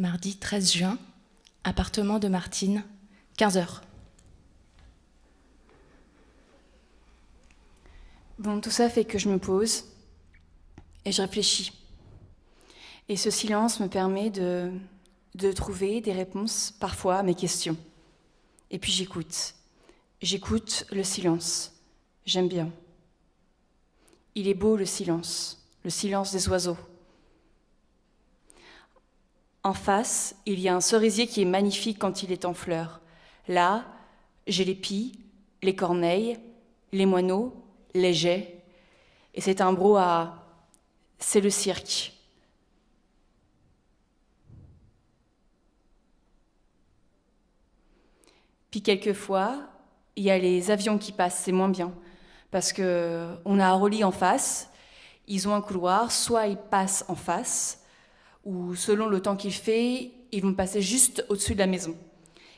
Mardi 13 juin, appartement de Martine, 15h. Bon, tout ça fait que je me pose et je réfléchis. Et ce silence me permet de trouver des réponses parfois à mes questions. Et puis j'écoute. J'écoute le silence. J'aime bien. Il est beau le silence des oiseaux. En face, il y a un cerisier qui est magnifique quand il est en fleurs. Là, j'ai les pies, les corneilles, les moineaux, les geais. Et c'est un brouhaha. C'est le cirque. Puis quelquefois, il y a les avions qui passent, c'est moins bien. Parce qu'on a Aroli en face, ils ont un couloir, soit ils passent en face, ou selon le temps qu'il fait, ils vont passer juste au-dessus de la maison.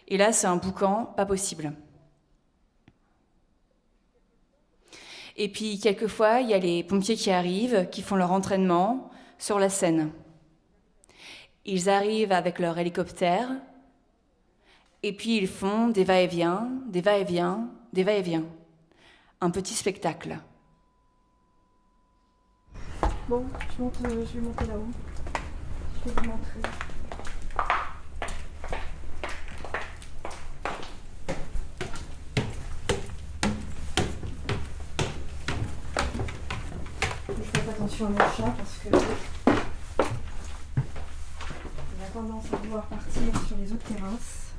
Et là, c'est un boucan pas possible. Et puis, quelquefois, il y a les pompiers qui arrivent, qui font leur entraînement sur la Seine. Ils arrivent avec leur hélicoptère, et puis ils font des va-et-vient, des va-et-vient, des va-et-vient. Un petit spectacle. Bon, je vais monter là-haut. Je vais vous montrer. Je fais attention à mon chat parce que il a tendance à vouloir partir sur les autres terrasses.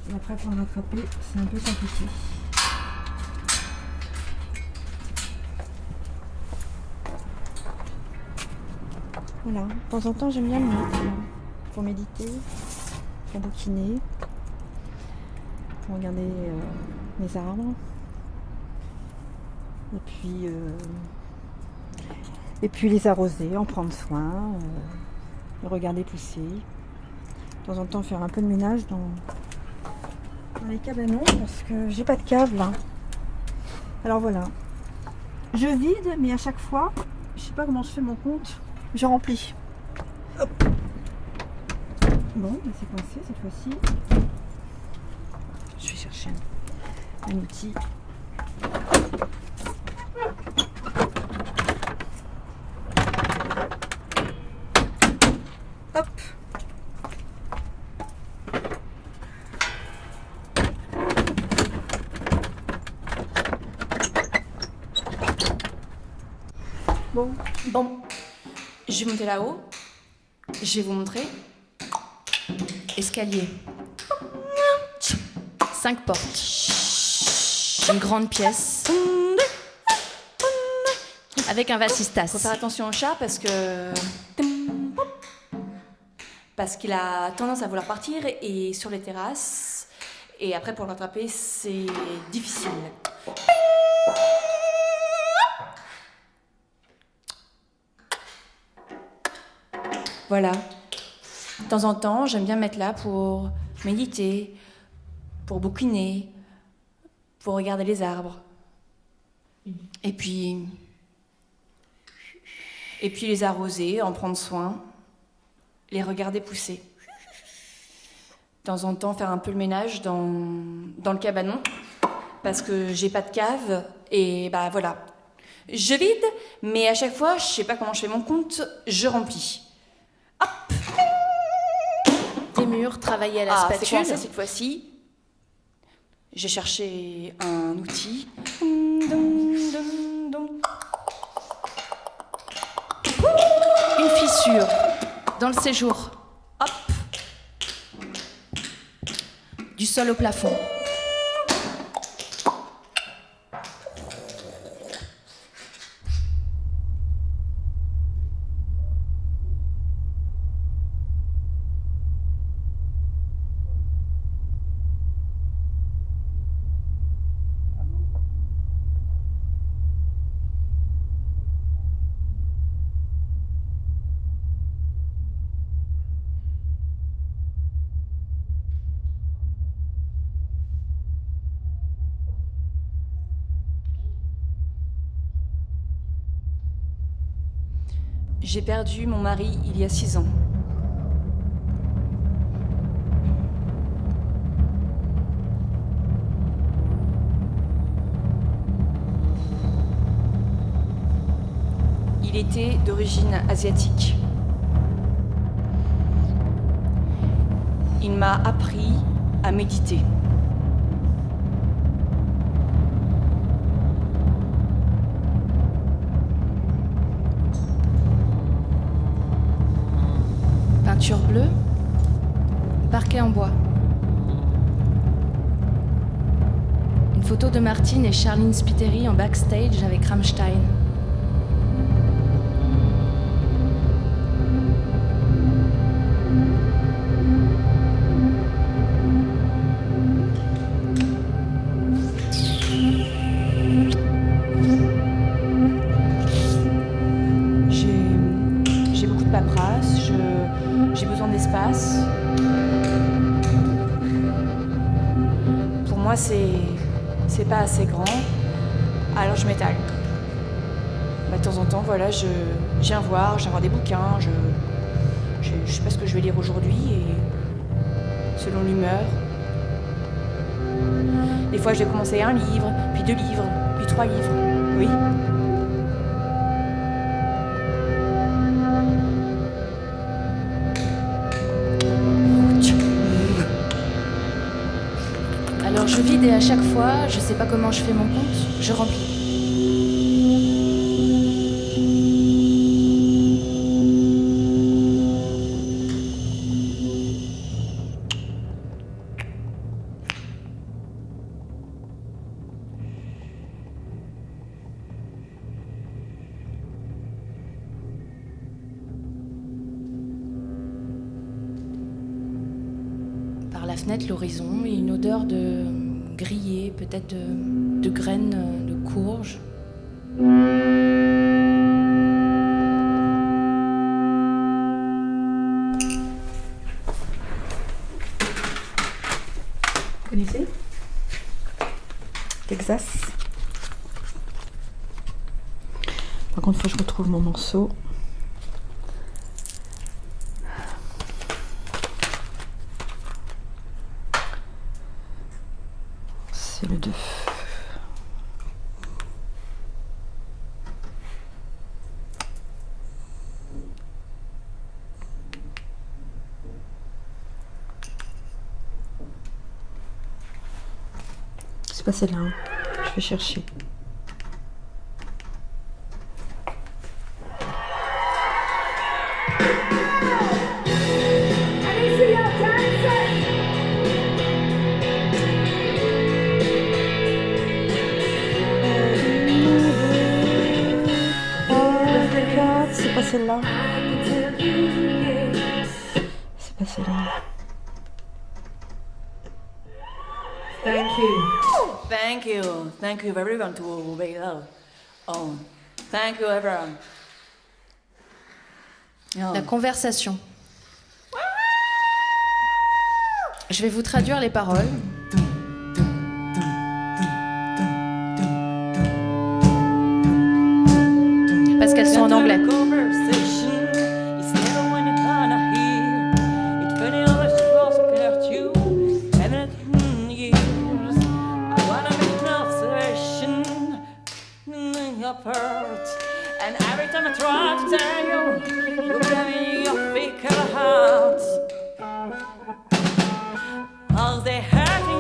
Et après, pour le rattraper, c'est un peu compliqué. Voilà, de temps en temps j'aime bien le mettre pour méditer, pour bouquiner, pour regarder mes arbres. Et puis les arroser, en prendre soin, les regarder pousser. De temps en temps faire un peu de ménage dans les cabanons parce que j'ai pas de cave là. Alors voilà, je vide mais à chaque fois, je sais pas comment je fais mon compte. Je remplis. Hop. Bon, c'est coincé cette fois-ci. Je vais chercher un outil. Hop. Bon. Je vais monter là-haut. Je vais vous montrer. Escalier. 5 portes. Une grande pièce. Avec un vasistas. Faut faire attention au chat parce qu'il a tendance à vouloir partir et sur les terrasses. Et après, pour l'attraper, c'est difficile. Voilà. De temps en temps, j'aime bien me mettre là pour méditer, pour bouquiner, pour regarder les arbres. Et puis les arroser, en prendre soin, les regarder pousser. De temps en temps, faire un peu le ménage dans le cabanon, parce que j'ai pas de cave, et bah voilà. Je vide, mais à chaque fois, je sais pas comment je fais mon compte, je remplis. Hop! Des murs travaillés à la spatule. C'est coincé cette fois-ci. J'ai cherché un outil. Une fissure dans le séjour. Hop! Du sol au plafond. J'ai perdu mon mari il y a 6 ans. Il était d'origine asiatique. Il m'a appris à méditer. Peinture bleue, parquet en bois. Une photo de Martine et Charline Spiteri en backstage avec Rammstein. J'ai beaucoup de paperasse, j'ai besoin d'espace. Pour moi, c'est pas assez grand, alors je m'étale. De temps en temps, voilà, je viens voir des bouquins, je sais pas ce que je vais lire aujourd'hui, et selon l'humeur. Des fois, je vais commencer un livre, puis 2 livres, puis 3 livres, oui. Alors je vide et à chaque fois, je sais pas comment je fais mon compte, je remplis. Par la fenêtre, l'horizon et une odeur de grillé, peut-être de graines de courge. Vous connaissez Texas. Par contre, il faut que je retrouve mon morceau. C'est le 2. C'est pas celle-là, hein. Je vais chercher. C'est pas celle-là. C'est pas celle-là. Thank you. Thank you. Thank you everyone to be there. Oh, thank you everyone. La conversation. Je vais vous traduire les paroles. Parce qu'elles sont en anglais. And every time I try to tell you, you give me your fickle heart.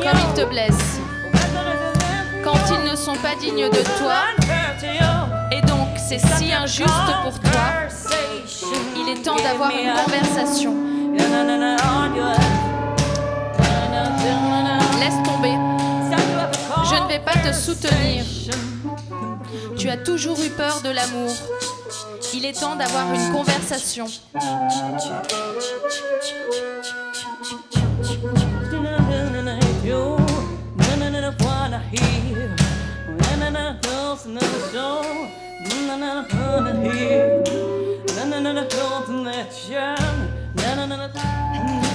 Comme ils te blessent, quand ils ne sont pas dignes de toi, et donc c'est si injuste pour toi, il est temps d'avoir une conversation. Laisse tomber, je ne vais pas te soutenir. Tu as toujours eu peur de l'amour. Il est temps d'avoir une conversation.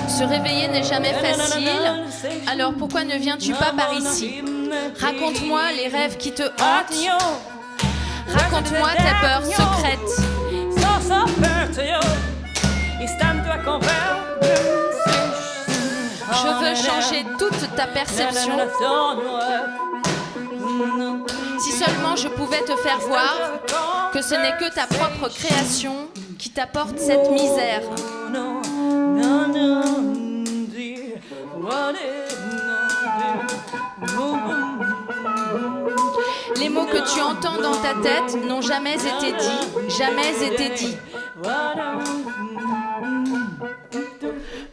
Se réveiller n'est jamais facile, alors pourquoi ne viens-tu pas par ici? Raconte-moi les rêves qui te hantent. Raconte-moi tes peurs secrètes. Je veux changer toute ta perception. Si seulement je pouvais te faire voir que ce n'est que ta propre création qui t'apporte cette misère. Les mots que tu entends dans ta tête n'ont jamais été dits, jamais été dits.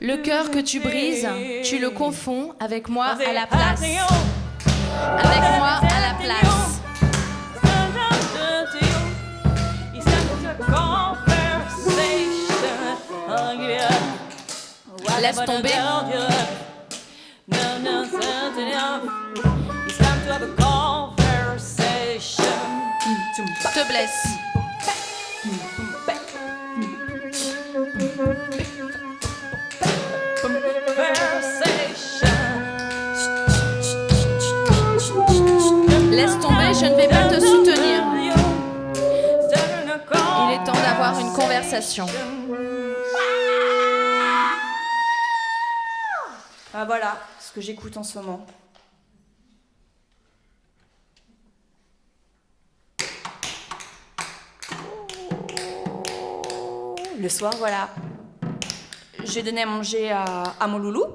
Le cœur que tu brises, tu le confonds avec moi à la place. Avec moi à la place. Laisse tomber. Te blesse. Laisse tomber, je ne vais pas te soutenir. Il est temps d'avoir une conversation. Ah, voilà ce que j'écoute en ce moment. Le soir, voilà. J'ai donné à manger à mon loulou.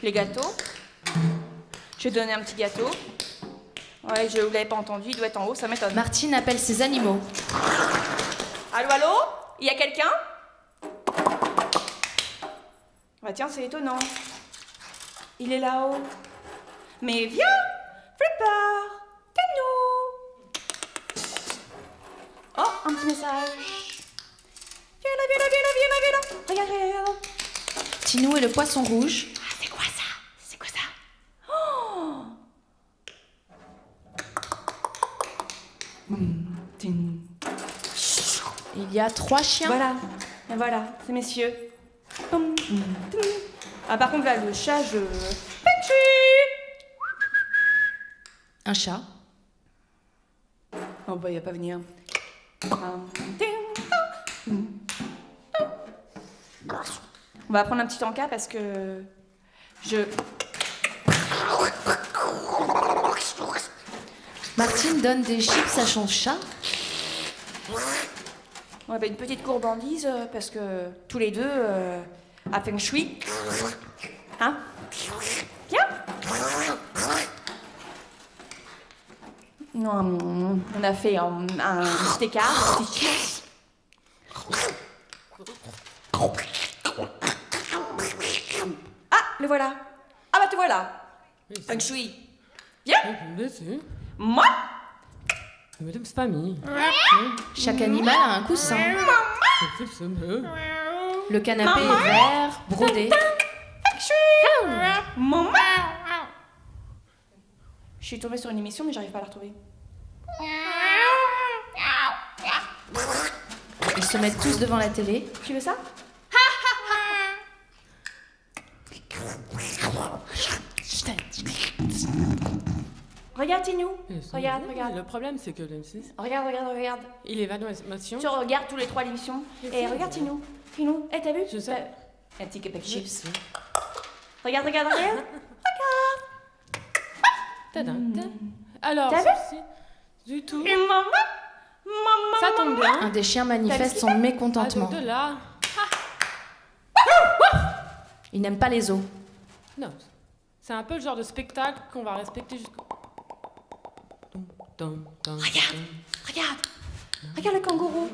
Les gâteaux. J'ai donné un petit gâteau. Ouais, je ne l'avais pas entendu, il doit être en haut, ça m'étonne. Martine appelle ses animaux. Allô, allô? Il y a quelqu'un? Bah tiens, c'est étonnant. Il est là-haut. Mais viens, Flipper, viens-nous. Oh, un petit message. Viens là, viens là, viens là, viens là, viens là. Regarde, regarde. Tinou et le poisson rouge. Ah, c'est quoi ça? C'est quoi ça? Oh. Il y a 3 chiens. Voilà, et voilà, c'est messieurs. Ah, par contre, là, le chat, je... Un chat. Oh, bah, il va pas venir. On va prendre un petit encas parce que... Martine donne des chips à son chat. Ouais, bah, une petite courbandise parce que tous les deux, à Feng Shui. Hein? Viens! Non, on a fait un petit écart, un petit chips. Ah, le voilà. Ah bah te voilà. Feng Shui. Viens. Moi. Chaque animal a un coussin. Le canapé est vert, brodé. Maman. Je suis tombée sur une émission mais j'arrive pas à la retrouver. Ils se mettent tous devant la télé. Tu veux ça? Regarde Tinou. Regarde, regarde. Le problème, c'est que l'M6, Regarde, regarde, regarde. il évaluation. Tu regardes tous les 3 l'émission. Et regarde Tinou. Tinou, t'as vu? Je sais. Un petit pack de chips. Regarde, regarde, regarde. Tadam. Alors, T'as vu ceci, du tout. Et maman. Ça tombe bien. Un des chiens manifeste son mécontentement. Ah, donc de là. Il n'aime pas les os. Non. C'est un peu le genre de spectacle qu'on va respecter jusqu'au. Regarde, regarde. Regarde le kangourou.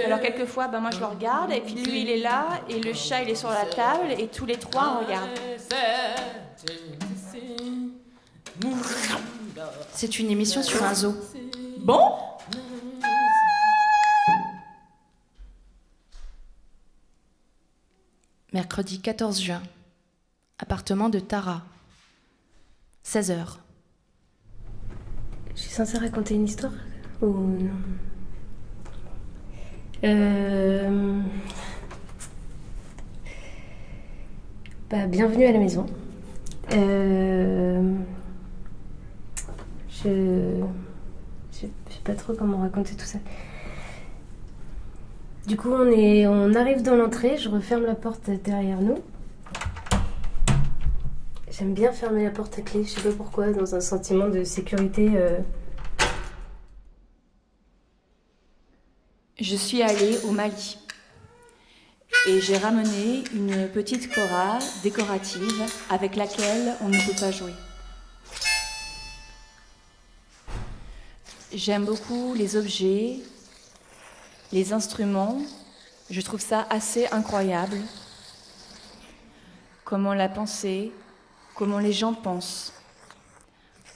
Alors quelquefois, ben moi je le regarde et puis lui il est là et le chat il est sur la table et tous les 3 on regarde. C'est une émission sur un zoo. Bon? Mercredi 14 juin. Appartement de Tara. 16h. Je suis censée raconter une histoire ou non? Bienvenue à la maison. Je sais pas trop comment raconter tout ça. Du coup, on arrive dans l'entrée, je referme la porte derrière nous. J'aime bien fermer la porte à clé, je sais pas pourquoi, dans un sentiment de sécurité. Je suis allée au Mali et j'ai ramené une petite kora décorative avec laquelle on ne peut pas jouer. J'aime beaucoup les objets, les instruments. Je trouve ça assez incroyable. Comment la pensée, comment les gens pensent.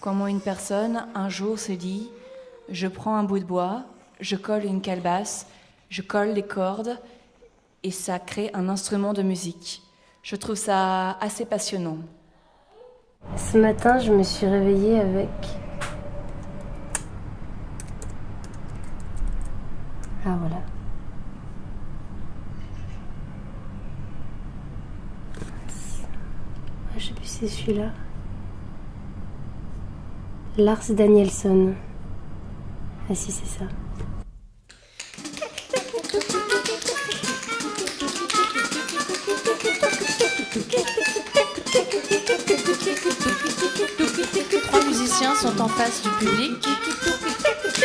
Comment une personne, un jour, se dit « Je prends un bout de bois, je colle une calebasse, je colle les cordes et ça crée un instrument de musique. » Je trouve ça assez passionnant. Ce matin, je me suis réveillée avec... Ah voilà. Je sais plus si c'est celui-là. Lars Danielsson. Ah si, c'est ça. Trois musiciens sont en face du public,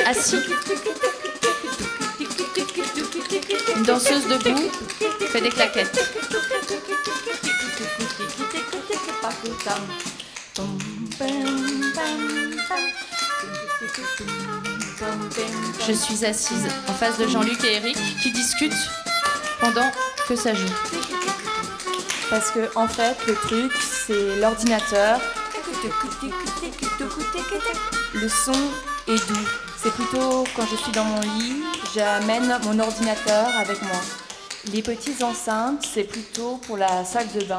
assis. Une danseuse debout fait des claquettes. Je suis assise en face de Jean-Luc et Eric qui discutent pendant que ça joue. Parce que, en fait, le truc, c'est l'ordinateur. Le son est doux. C'est plutôt quand je suis dans mon lit, j'amène mon ordinateur avec moi. Les petites enceintes, c'est plutôt pour la salle de bain.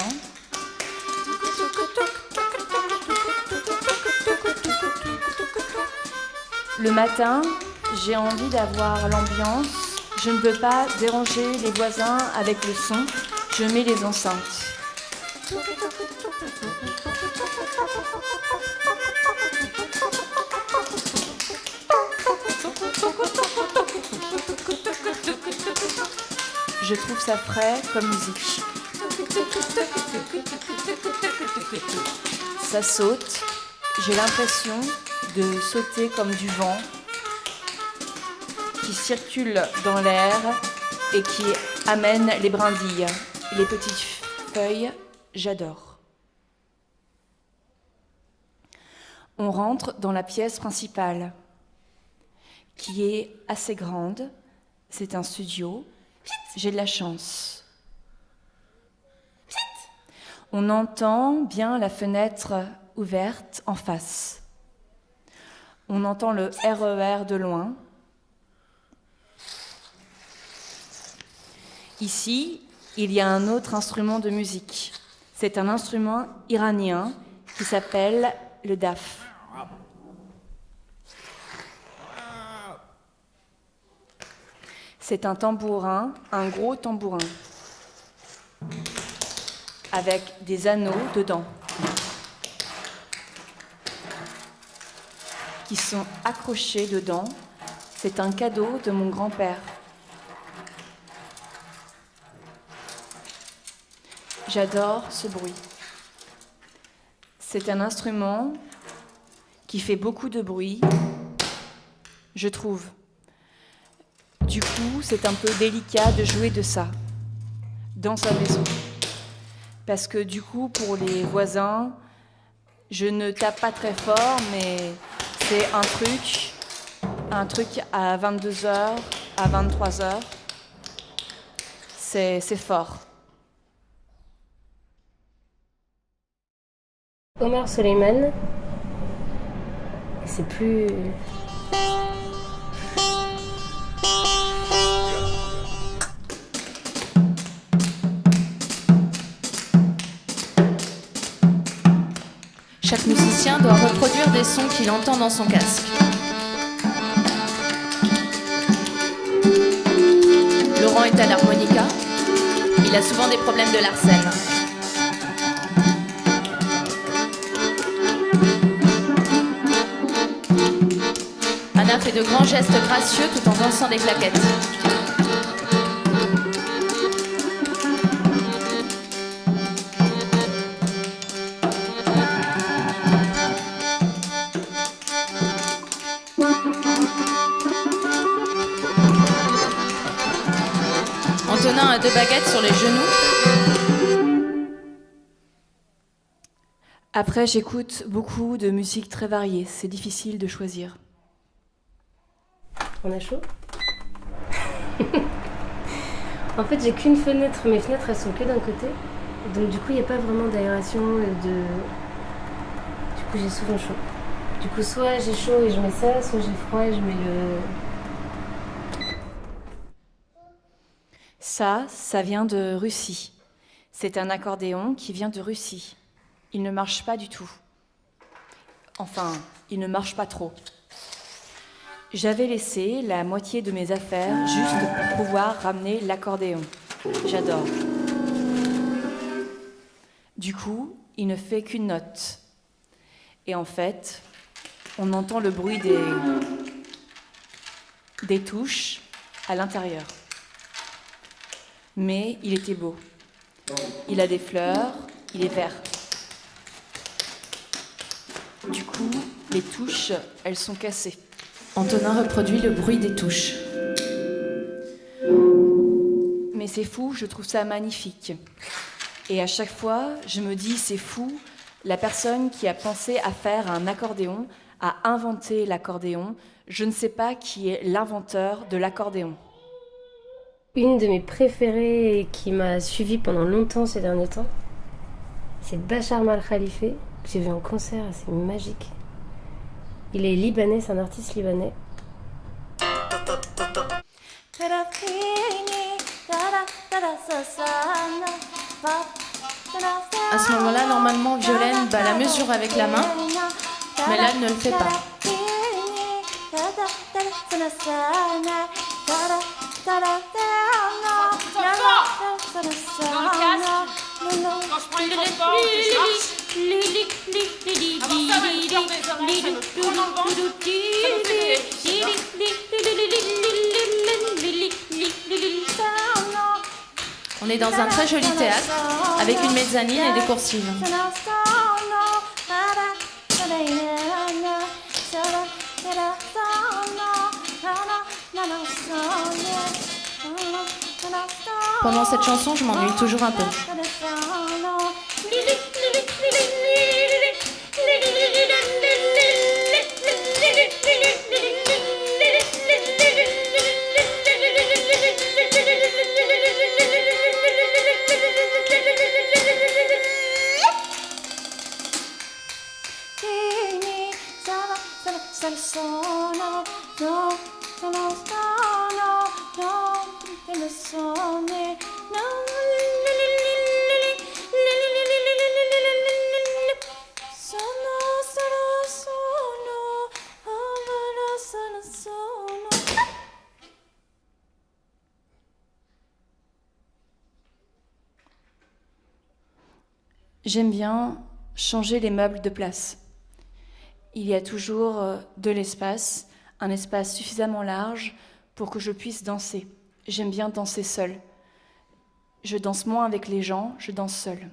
Le matin, j'ai envie d'avoir l'ambiance. Je ne veux pas déranger les voisins avec le son. Je mets les enceintes. Je trouve ça frais comme musique. Ça saute. J'ai l'impression de sauter comme du vent qui circule dans l'air et qui amène les brindilles. Les petites feuilles, j'adore. On rentre dans la pièce principale, qui est assez grande. C'est un studio. J'ai de la chance. On entend bien la fenêtre ouverte en face. On entend le RER de loin. Ici, il y a un autre instrument de musique. C'est un instrument iranien qui s'appelle le daf. C'est un tambourin, un gros tambourin, avec des anneaux dedans, qui sont accrochés dedans. C'est un cadeau de mon grand-père. J'adore ce bruit. C'est un instrument qui fait beaucoup de bruit, je trouve. Du coup, c'est un peu délicat de jouer de ça dans sa maison. Parce que du coup, pour les voisins, je ne tape pas très fort, mais c'est un truc à 22h, à 23h. C'est fort. Omer Soleiman. C'est plus... Chaque musicien doit reproduire des sons qu'il entend dans son casque. Laurent est à l'harmonica. Il a souvent des problèmes de Larsen. Anna fait de grands gestes gracieux tout en dansant des claquettes. nain à 2 baguettes sur les genoux. Après, j'écoute beaucoup de musique très variée. C'est difficile de choisir. On a chaud. En fait, j'ai qu'une fenêtre. Mes fenêtres, elles sont que d'un côté. Donc, du coup, il n'y a pas vraiment d'aération. Du coup, j'ai souvent chaud. Du coup, soit j'ai chaud et je mets ça, soit j'ai froid et je mets le... Ça vient de Russie. C'est un accordéon qui vient de Russie. Il ne marche pas du tout. Enfin, il ne marche pas trop. J'avais laissé la moitié de mes affaires juste pour pouvoir ramener l'accordéon. J'adore. Du coup, il ne fait qu'une note. Et en fait, on entend le bruit des touches à l'intérieur. Mais il était beau. Il a des fleurs, il est vert. Du coup, les touches, elles sont cassées. Antonin reproduit le bruit des touches. Mais c'est fou, je trouve ça magnifique. Et à chaque fois, je me dis, c'est fou, la personne qui a pensé à faire un accordéon, a inventé l'accordéon. Je ne sais pas qui est l'inventeur de l'accordéon. Une de mes préférées et qui m'a suivie pendant longtemps ces derniers temps, c'est Bachar Mal Khalife, que j'ai vu en concert, c'est magique. Il est libanais, c'est un artiste libanais. À ce moment-là, normalement, Violaine bat la mesure avec la main, mais là, elle ne le fait pas. On est dans un très joli théâtre, avec une mezzanine et des coursives. Pendant cette chanson, je m'ennuie toujours un peu. J'aime bien changer les meubles de place. Il y a toujours de l'espace, un espace suffisamment large pour que je puisse danser. J'aime bien danser seule. Je danse moins avec les gens, je danse seule.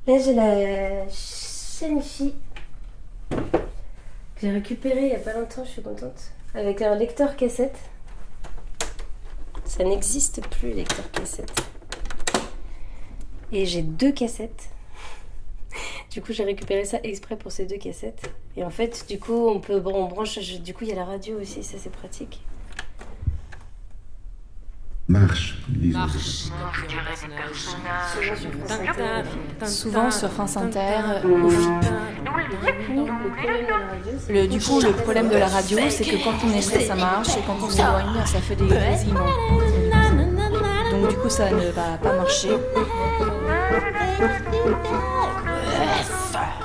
Là, j'ai la chaîne Phi que j'ai récupérée il n'y a pas longtemps, je suis contente. Avec un lecteur cassette. Ça n'existe plus, lecteur cassette. Et j'ai 2 cassettes. Du coup, j'ai récupéré ça exprès pour ces 2 cassettes. Et en fait, du coup, on branche. Du coup, il y a la radio aussi, ça c'est pratique. Marche. Souvent sur France Inter, au FIP. Du coup, le problème de la radio, c'est que quand on est près, ça marche, et quand on s'éloigne, ça fait des grésillements. Donc du coup, ça ne va pas marcher.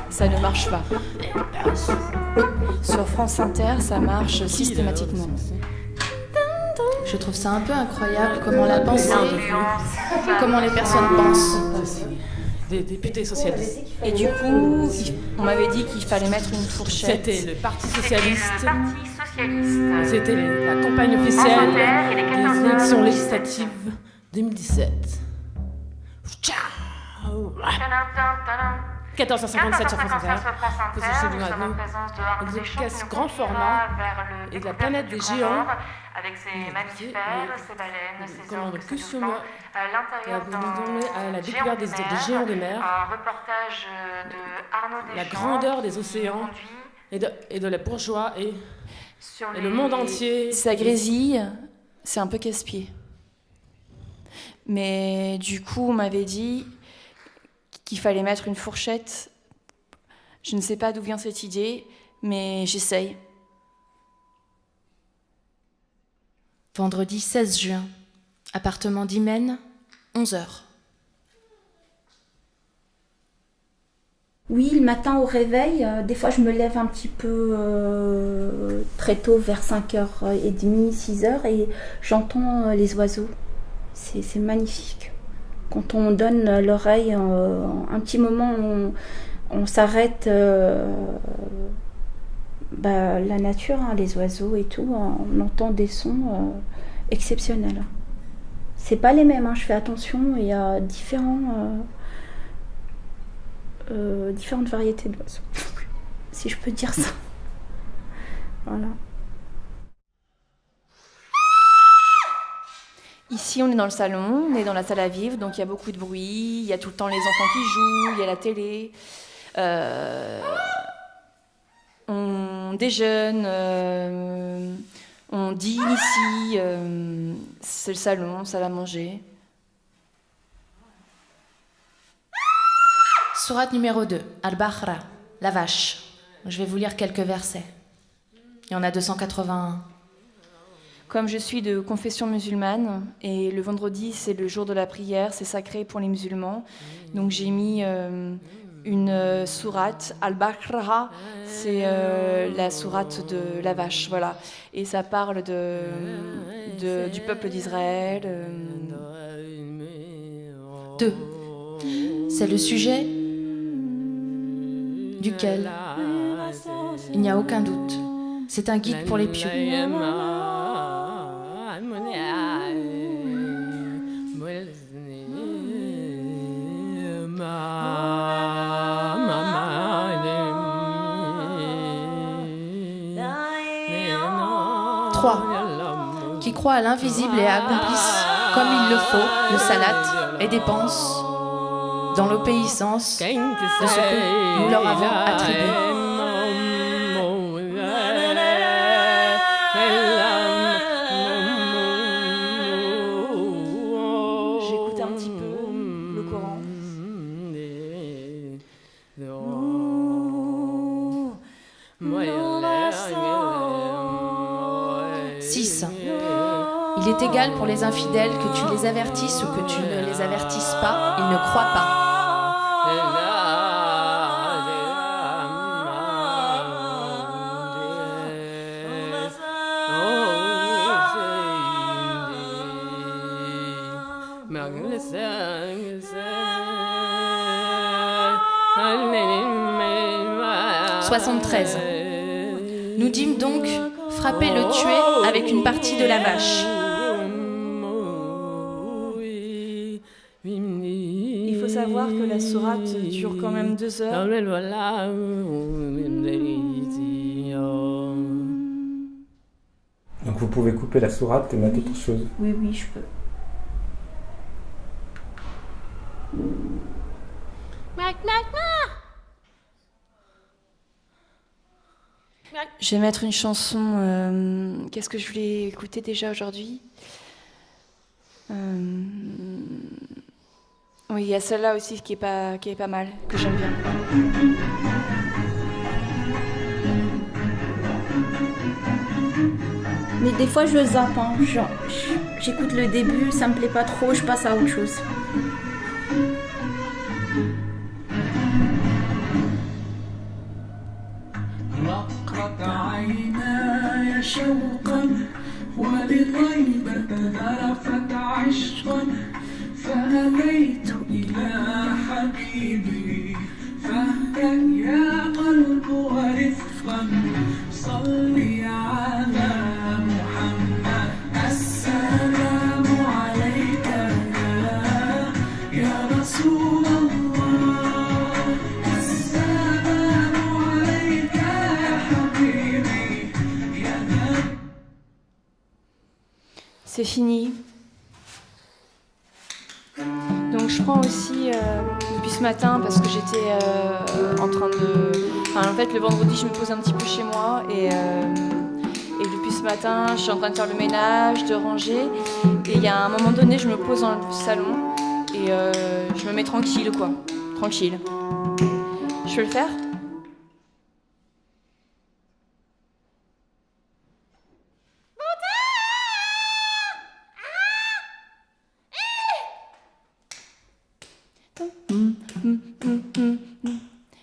Ça ne marche pas. Sur France Inter, ça marche systématiquement. Je trouve ça un peu incroyable comment la pensée, comment les personnes pensent. Des députés socialistes. Et du coup, on m'avait dit qu'il fallait mettre une fourchette. C'était le Parti socialiste. C'était la campagne officielle des élections législatives 2017. 1457 sur France Inter, que je suis venu à ce grand format et de la planète des géants, avec ses mammifères, ses baleines, ses orques, ses costume à la géants découverte des géants des mers, un reportage de Arnaud Deschamps, la grandeur des océans et de la bourgeois et le monde entier. Ça grésille, c'est un peu casse-pied. Mais du coup, on m'avait dit qu'il fallait mettre une fourchette. Je ne sais pas d'où vient cette idée, mais j'essaye. Vendredi 16 juin, appartement d'Imen, 11h. Oui, le matin au réveil, des fois je me lève un petit peu très tôt, vers 5h30, 6h, et j'entends les oiseaux. C'est magnifique. Quand on donne l'oreille, un petit moment, on s'arrête, la nature, hein, les oiseaux et tout, on entend des sons exceptionnels. C'est pas les mêmes, hein, je fais attention, il y a différentes variétés d'oiseaux, si je peux dire ça. Voilà. Ici, on est dans le salon, on est dans la salle à vivre, donc il y a beaucoup de bruit, il y a tout le temps les enfants qui jouent, il y a la télé. On déjeune, on dîne ici, c'est le salon, salle à manger. Sourate numéro 2, Al-Baqara, la vache. Je vais vous lire quelques versets. Il y en a 281. Comme je suis de confession musulmane, et le vendredi, c'est le jour de la prière, c'est sacré pour les musulmans, donc j'ai mis une sourate, Al-Baqara, c'est la sourate de la vache, voilà. Et ça parle du peuple d'Israël. 2. C'est le sujet duquel il n'y a aucun doute. C'est un guide pour les pieux. Qui croient à l'invisible et accomplissent comme il le faut le salat et dépensent dans l'obéissance de ce que nous leur avons attribué. J'écoute un petit peu le Coran. 6. Il est égal pour les infidèles que tu les avertisses ou que tu ne les avertisses pas, ils ne croient pas. « 73. Nous dîmes donc frapper le tuer avec une partie de la vache. Il faut savoir que la sourate dure quand même 2 heures. Donc vous pouvez couper la sourate et mettre autre chose. Oui, je peux. Je vais mettre une chanson. Qu'est-ce que je voulais écouter déjà aujourd'hui ? Oui, il y a celle-là aussi qui est pas mal, que j'aime bien. Mais des fois je zappe, hein. J'écoute le début, ça me plaît pas trop, je passe à autre chose. شوقا ولطيبة ذرفت عشقا فهديت إلى حبيبي فاهدأ يا قلب ورفقا صلي على محمد السلام عليك يا رسول الله c'est fini. Donc je prends aussi depuis ce matin parce que j'étais en train de... Enfin, en fait, le vendredi, je me pose un petit peu chez moi et depuis ce matin, je suis en train de faire le ménage, de ranger. Et il y a un moment donné, je me pose dans le salon et je me mets tranquille, quoi. Tranquille. Je peux le faire ?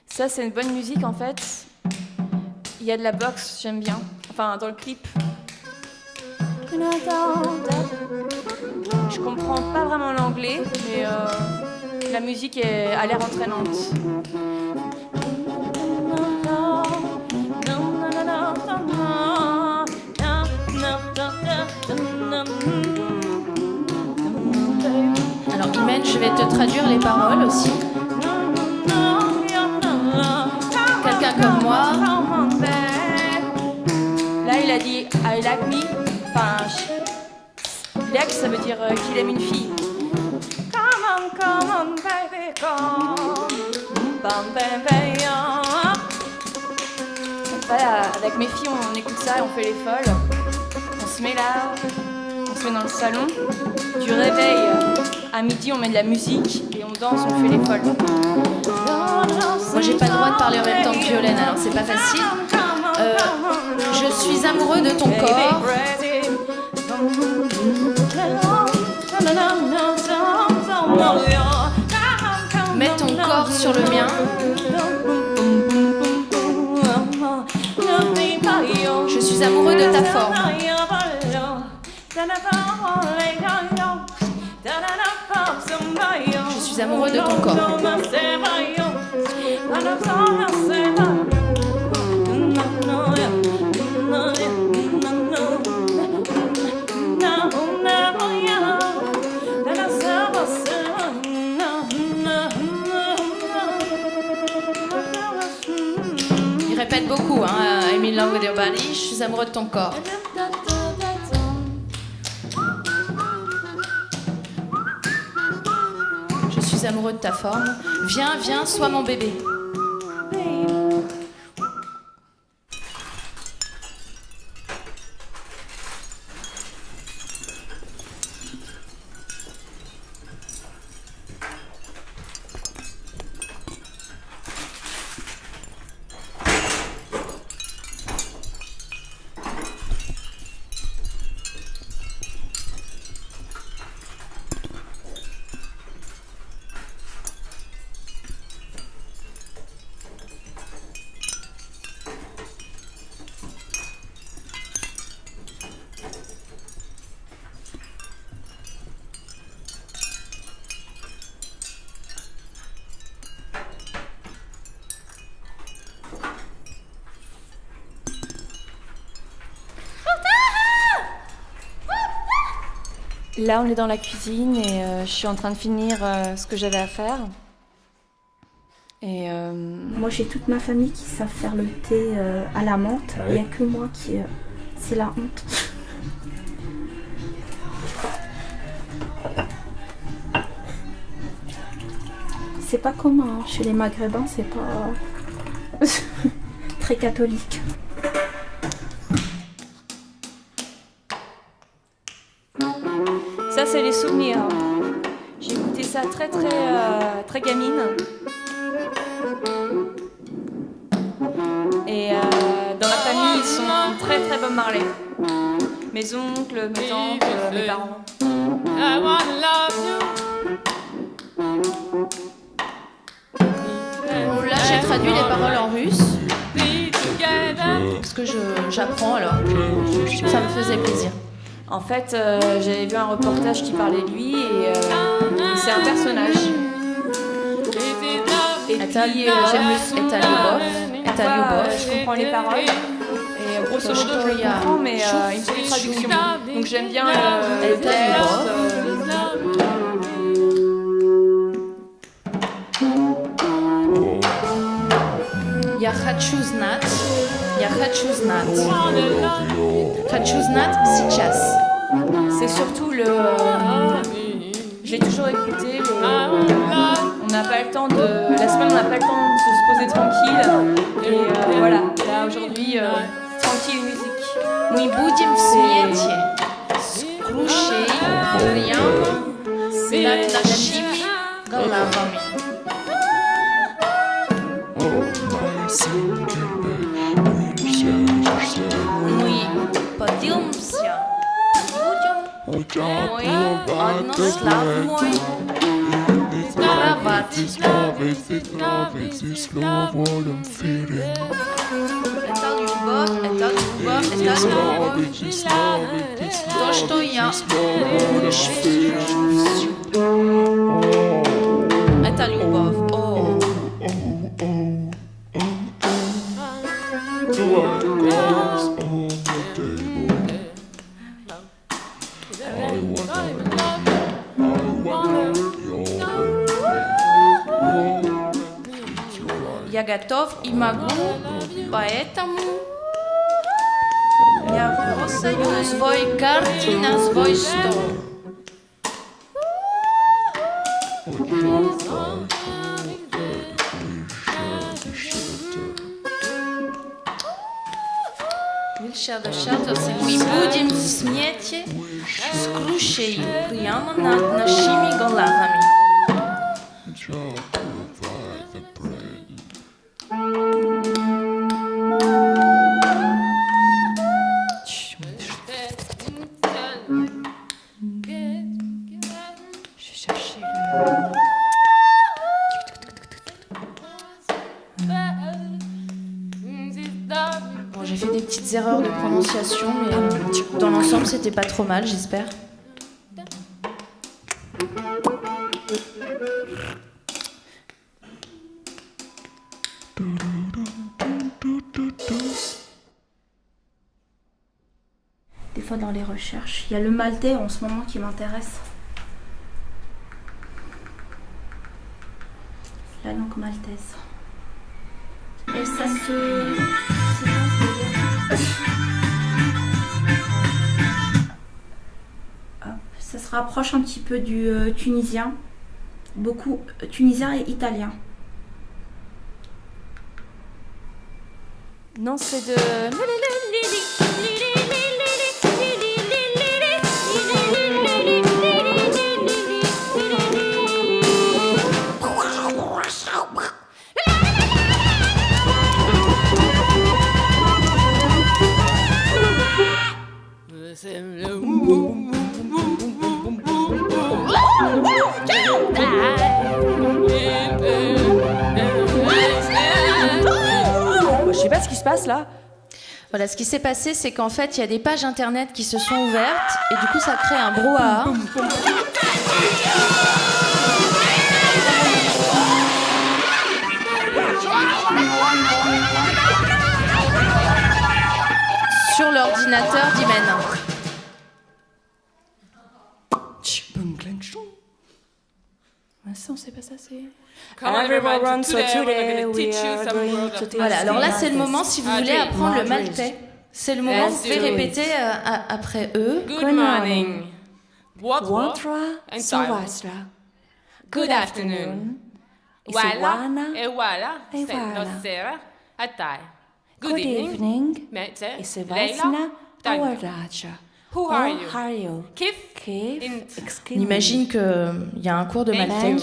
Ça, c'est une bonne musique en fait. Il y a de la boxe, j'aime bien. Enfin, dans le clip. Je comprends pas vraiment l'anglais, mais la musique a l'air entraînante. Alors, Imen, je vais te traduire les paroles aussi. Quelqu'un comme moi. Là, il a dit I like me. Enfin, like, ça veut dire qu'il aime une fille. Come on, baby, come. Voilà, avec mes filles, on écoute ça et on fait les folles. On se met là, on se met dans le salon. Du réveil à midi, on met de la musique et on danse, on fait les folles. Moi, j'ai pas le droit de parler en même temps que Violaine, alors c'est pas facile. Je suis amoureux de ton corps. Mets ton corps sur le mien. Je suis amoureux de ta forme. Je suis amoureux de ton corps. Il répète beaucoup, hein, I'm in love with your body. Je suis amoureux de ton corps. Je suis amoureux de ta forme. Viens, viens, sois mon bébé. Là, on est dans la cuisine et je suis en train de finir ce que j'avais à faire. Et moi, j'ai toute ma famille qui savent faire le thé à la menthe. Il n'y a que moi qui... c'est la honte. C'est pas commun. Hein. Chez les Maghrébins, c'est pas très catholique. ça, c'est les souvenirs. J'ai goûté ça très gamine. Et dans ma famille, ils sont très Bob Marley. Mes oncles, mes tantes, mes parents. Bon, là, j'ai traduit les paroles en russe. Parce que j'apprends, alors ça me faisait plaisir. En fait, j'avais vu un reportage qui parlait de lui et c'est un personnage. Je comprends les paroles et grosso modo je le comprends, mais il me faut des traductions. Donc j'aime bien le texte. Я хочу знать. Я хочу знать. Хочу знать сейчас. C'est surtout le. J'ai toujours écouté on n'a pas le temps de. La semaine, on n'a pas le temps de se poser tranquille. Et voilà, là aujourd'hui, tranquille musique. Мы будем в смете, скрушей, прямо над нашими головами. Мы поднимемся, будем мой однославной кровать. Это любовь, то, что я чувствую. Это любовь. О. Я готов и могу, поэтому я бросаю свой карты на свой стол. Мы будем в смете с крушей прямо над нашими головами. Bon, j'ai fait des petites erreurs de prononciation, mais dans l'ensemble, c'était pas trop mal, j'espère. Des fois dans les recherches, il y a le maltais en ce moment qui m'intéresse. La langue maltaise. Et ça se... Hop, ça se rapproche un petit peu du tunisien. Beaucoup tunisien et italien. Non, c'est de. Je sais pas ce qui se passe là. Voilà, ce qui s'est passé, c'est qu'en fait, il y a des pages internet qui se sont ouvertes et du coup, ça crée un brouhaha. Sur l'ordinateur d'Imen. Ça, on sait pas ça, c'est. Voilà, alors là, c'est le moment, si vous voulez apprendre le maltais. C'est le moment où vous pouvez répéter après eux. Good morning. Watra Sawasra. Good afternoon. Isewana. Ewala. Ewala. Nosera. Atai. Good evening. Mete. Isevasna Awaraja. Who are you? How are you? Kif. On imagine qu'il y a un cours de maltais.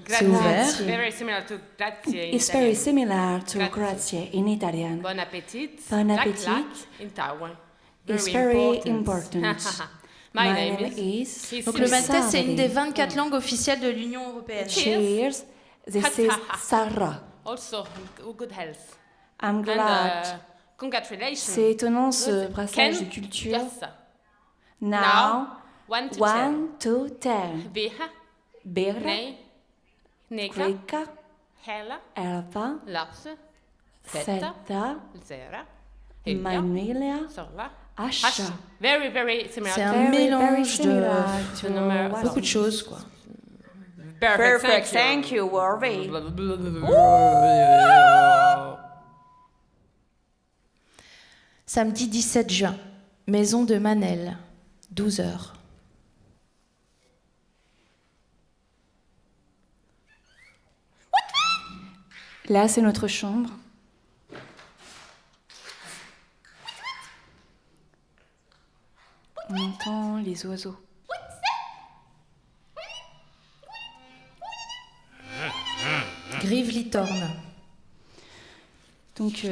C'est ouvert. Very similar to grazie. It's very similar to grazie in Italian. Bon appetit. Bon appetit. In Taiwan. It's very important. My name is. Donc le maltais, c'est une des 24 langues officielles de l'Union européenne. Cheers. This is Sarah. Also, good health. I'm glad. Congratulations. C'est étonnant ce brassage de culture. Now, 1 to 10. Biha. Birra. Neka. Krika. Hela. Elva. Laps. Seta. Zera. Manilia. Sola. Asha. Very, very similar. C'est un mélange de beaucoup de choses, quoi. Perfect, thank you, Warby. Samedi 17 juin, maison de Manel, 12h. Là, c'est notre chambre. On entend les oiseaux. Grive litorne. Donc,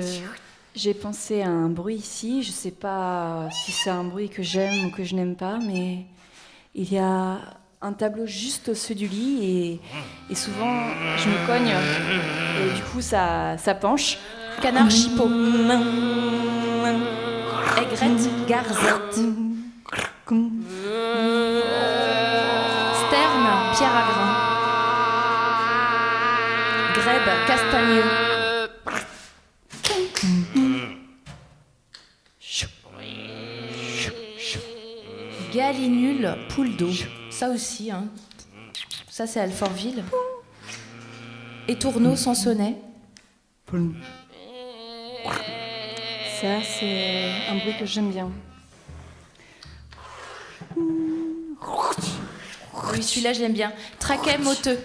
j'ai pensé à un bruit ici. Je ne sais pas si c'est un bruit que j'aime ou que je n'aime pas, mais il y a un tableau juste au-dessus du lit et souvent, je me cogne et du coup, ça penche. Canard chipot. Aigrette garzette. Sterne pierre à grains. Grèbe castagneux. Galinule poule d'eau. Ça aussi, hein. Ça, c'est Alfortville. Étourneau Sansonnet. Ça, c'est un bruit que j'aime bien. Oui, celui-là, je l'aime bien. Traquet moteux.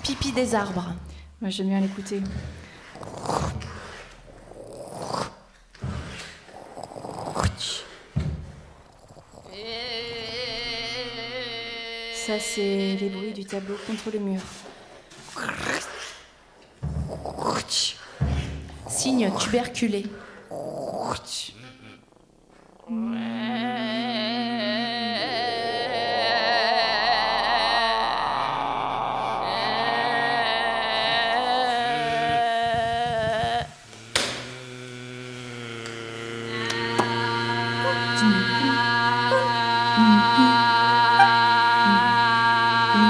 Pipi des arbres. Moi, j'aime bien l'écouter. Ça, c'est les bruits du tableau contre le mur. Cygne tuberculé.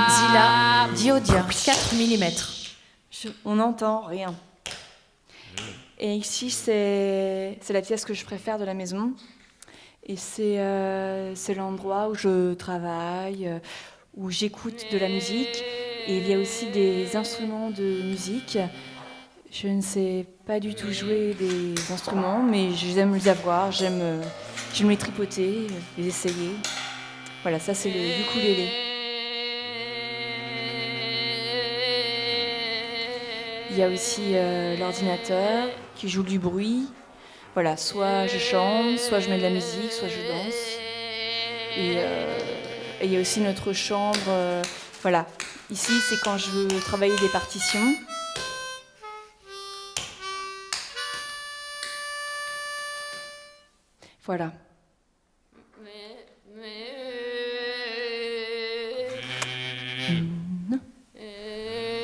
Zilla diodia 4 mm. On n'entend rien. Et ici, c'est la pièce que je préfère de la maison. Et c'est l'endroit où je travaille, où j'écoute de la musique. Et il y a aussi des instruments de musique. Je ne sais pas du tout jouer des instruments, mais j'aime les avoir, j'aime les tripoter, les essayer. Voilà, ça c'est le ukulélé. Il y a aussi l'ordinateur qui joue du bruit. Voilà, soit je chante, soit je mets de la musique, soit je danse. Et il y a aussi notre chambre. Voilà, ici c'est quand je veux travailler des partitions. Voilà.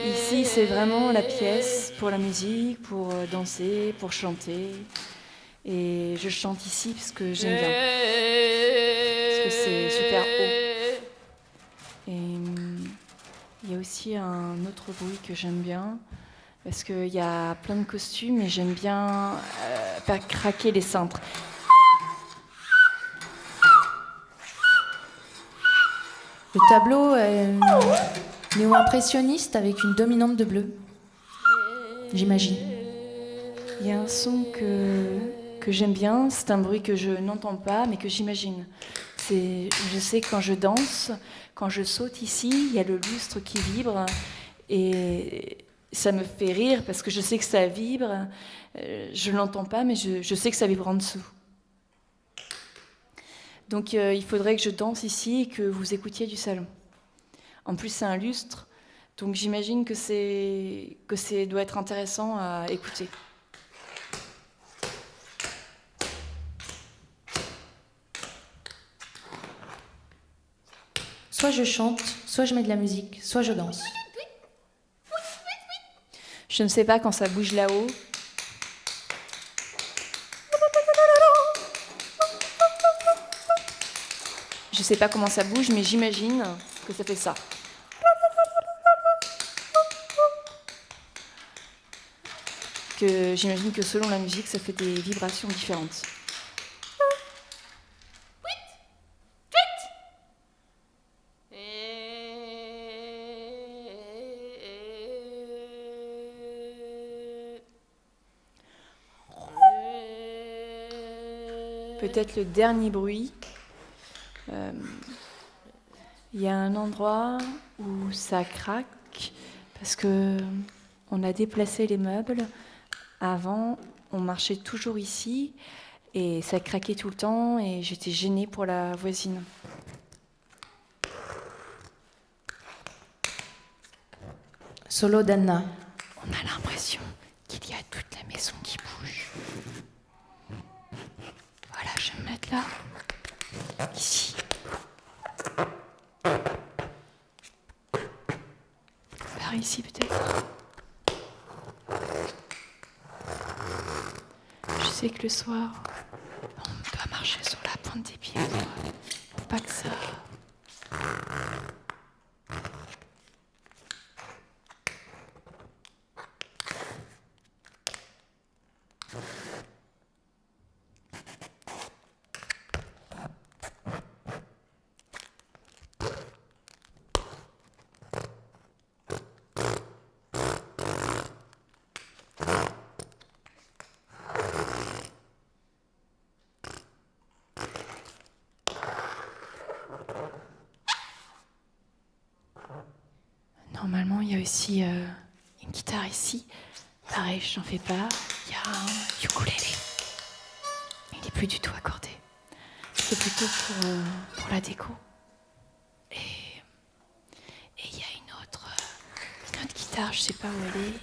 Ici, c'est vraiment la pièce pour la musique, pour danser, pour chanter. Et je chante ici parce que j'aime bien. Parce que c'est super haut. Et il y a aussi un autre bruit que j'aime bien. Parce qu'il y a plein de costumes et j'aime bien faire craquer les cintres. Le tableau est néo-impressionniste avec une dominante de bleu. J'imagine. Il y a un son que j'aime bien, c'est un bruit que je n'entends pas mais que j'imagine. Je sais que quand je danse, quand je saute ici, il y a le lustre qui vibre et ça me fait rire parce que je sais que ça vibre. Je ne l'entends pas mais je sais que ça vibre en dessous. Donc il faudrait que je danse ici et que vous écoutiez du salon. En plus, c'est un lustre, donc j'imagine que ça doit être intéressant à écouter. Soit je chante, soit je mets de la musique, soit je danse. Je ne sais pas quand ça bouge là-haut. Je ne sais pas comment ça bouge, mais j'imagine que ça fait ça. J'imagine que selon la musique, ça fait des vibrations différentes. peut-être le dernier bruit. Il y a un endroit où ça craque parce que on a déplacé les meubles. Avant, on marchait toujours ici et ça craquait tout le temps et j'étais gênée pour la voisine. Solo d'Anna. On a l'impression qu'il y a toute la maison qui bouge. Voilà, je vais me mettre là. Ici. Par ici peut-être. Je sais que le soir, on doit marcher sur la pointe des pieds. Faut pas que ça... Normalement, il y a aussi une guitare ici. Pareil, je n'en fais pas. Il y a un ukulélé. Il n'est plus du tout accordé. C'est plutôt pour la déco. Et il y a une autre guitare, je ne sais pas où elle est.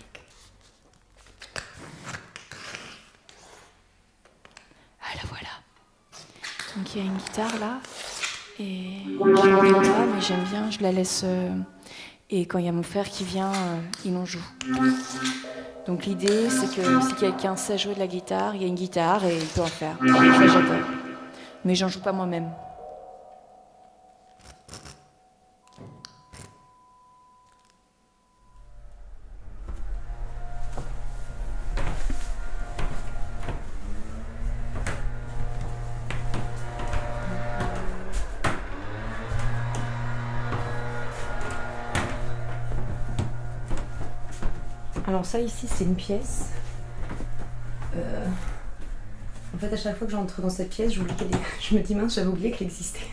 Ah, la voilà. Donc il y a une guitare là. Et je ne l'entends pas, mais j'aime bien, je la laisse... Et quand il y a mon frère qui vient, il en joue. Donc l'idée, c'est que si quelqu'un sait jouer de la guitare, il y a une guitare et il peut en faire. Ça, j'adore. Mais j'en joue pas moi-même. Alors ça ici c'est une pièce. En fait à chaque fois que j'entre dans cette pièce, je me dis mince, j'avais oublié qu'elle existait.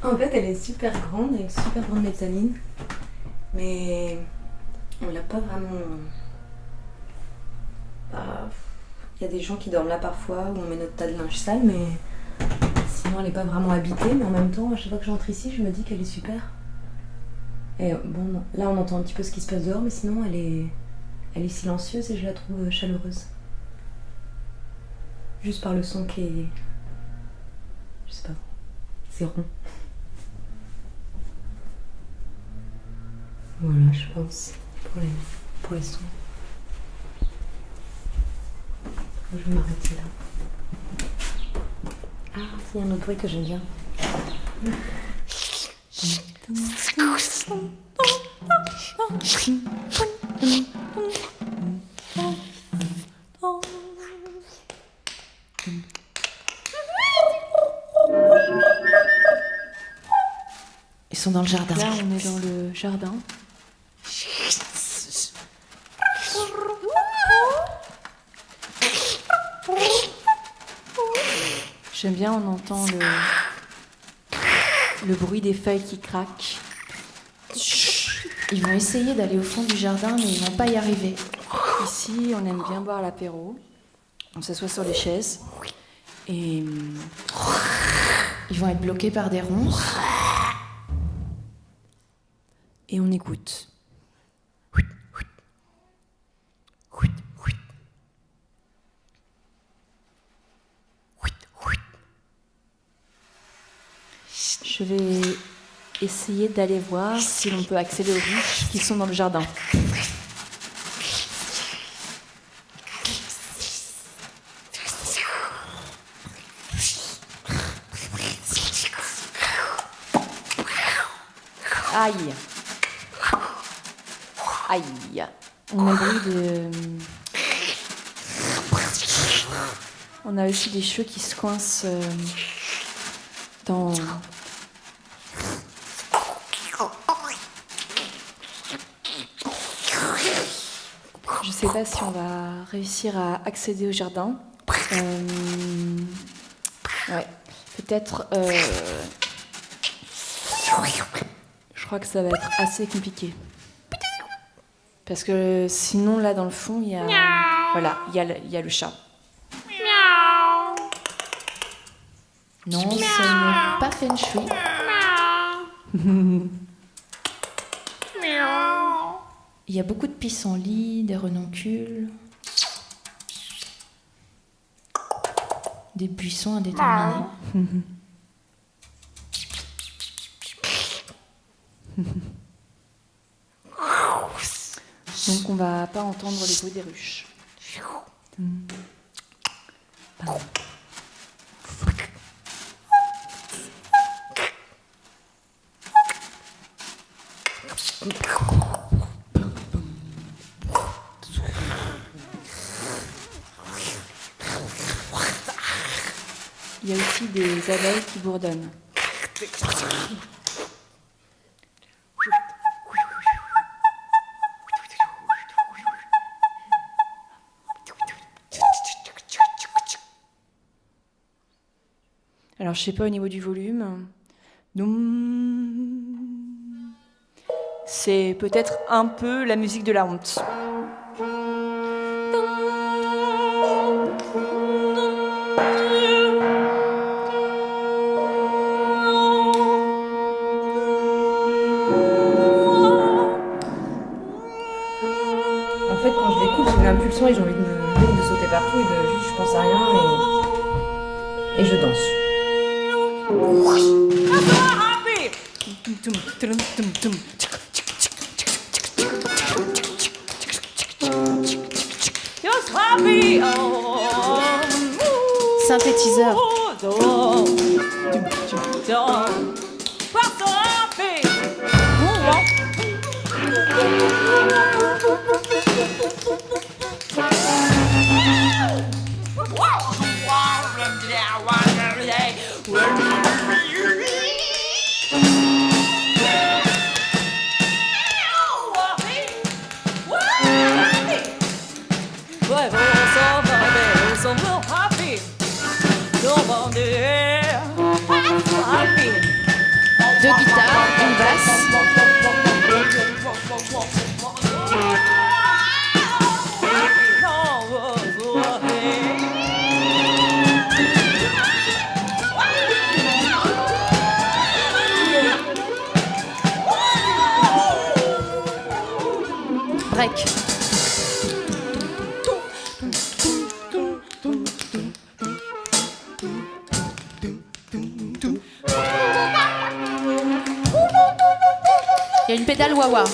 En fait elle est super grande, avec super grande mezzanine. Mais on l'a pas vraiment... Il y a des gens qui dorment là parfois, où on met notre tas de linge sale, mais sinon elle est pas vraiment habitée. Mais en même temps, à chaque fois que j'entre ici, je me dis qu'elle est super. Et bon, non. Là on entend un petit peu ce qui se passe dehors, mais sinon elle est silencieuse et je la trouve chaleureuse. Juste par le son qui est... Je sais pas, c'est rond. Voilà, je pense, pour les sons. Je vais m'arrêter là. Ah, il y a un autre bruit que j'aime bien. Ils sont dans le jardin. Là, on est dans le jardin. J'aime bien, on entend le bruit des feuilles qui craquent. Ils vont essayer d'aller au fond du jardin, mais ils vont pas y arriver. Ici, on aime bien boire l'apéro. On s'assoit sur les chaises. Et ils vont être bloqués par des ronces. Et on écoute. Je vais essayer d'aller voir si l'on peut accéder aux ruches qui sont dans le jardin. Aïe. Aïe. On a le bruit de... On a aussi des cheveux qui se coincent dans... Je sais pas si on va réussir à accéder au jardin. Ouais, peut-être... Je crois que ça va être assez compliqué. Parce que sinon, là, dans le fond, il y a... Voilà, il y a le chat. Non, ce n'est pas feng shui. Il y a beaucoup de pissenlits, des renoncules, des buissons indéterminés. Donc on va pas entendre les bruits des ruches. Il y a aussi des abeilles qui bourdonnent. Alors, je sais pas au niveau du volume. C'est peut-être un peu la musique de la honte. En fait, quand je l'écoute, j'ai une impulsion et j'ai envie de sauter partout et de juste, je pense à rien et je danse. Synthétiseur. Deux guitares, une basse. Break. Il y a une pédale wah-wah.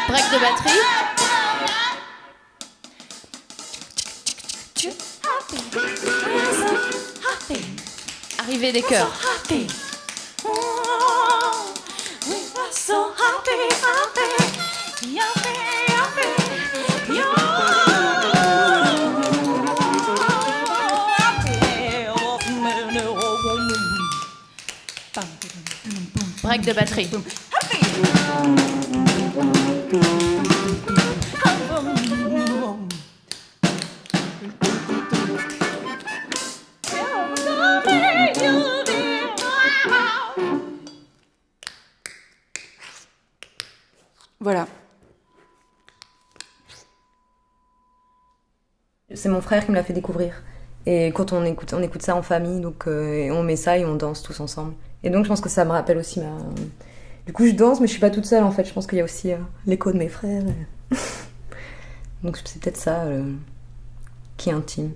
Break de batterie. Arrivée des chœurs. Break de batterie. Voilà. C'est mon frère qui me l'a fait découvrir. Et quand on écoute ça en famille, donc et on met ça et on danse tous ensemble. Et donc je pense que ça me rappelle aussi ma... Du coup je danse mais je suis pas toute seule en fait, je pense qu'il y a aussi l'écho de mes frères. Donc c'est peut-être ça qui est intime.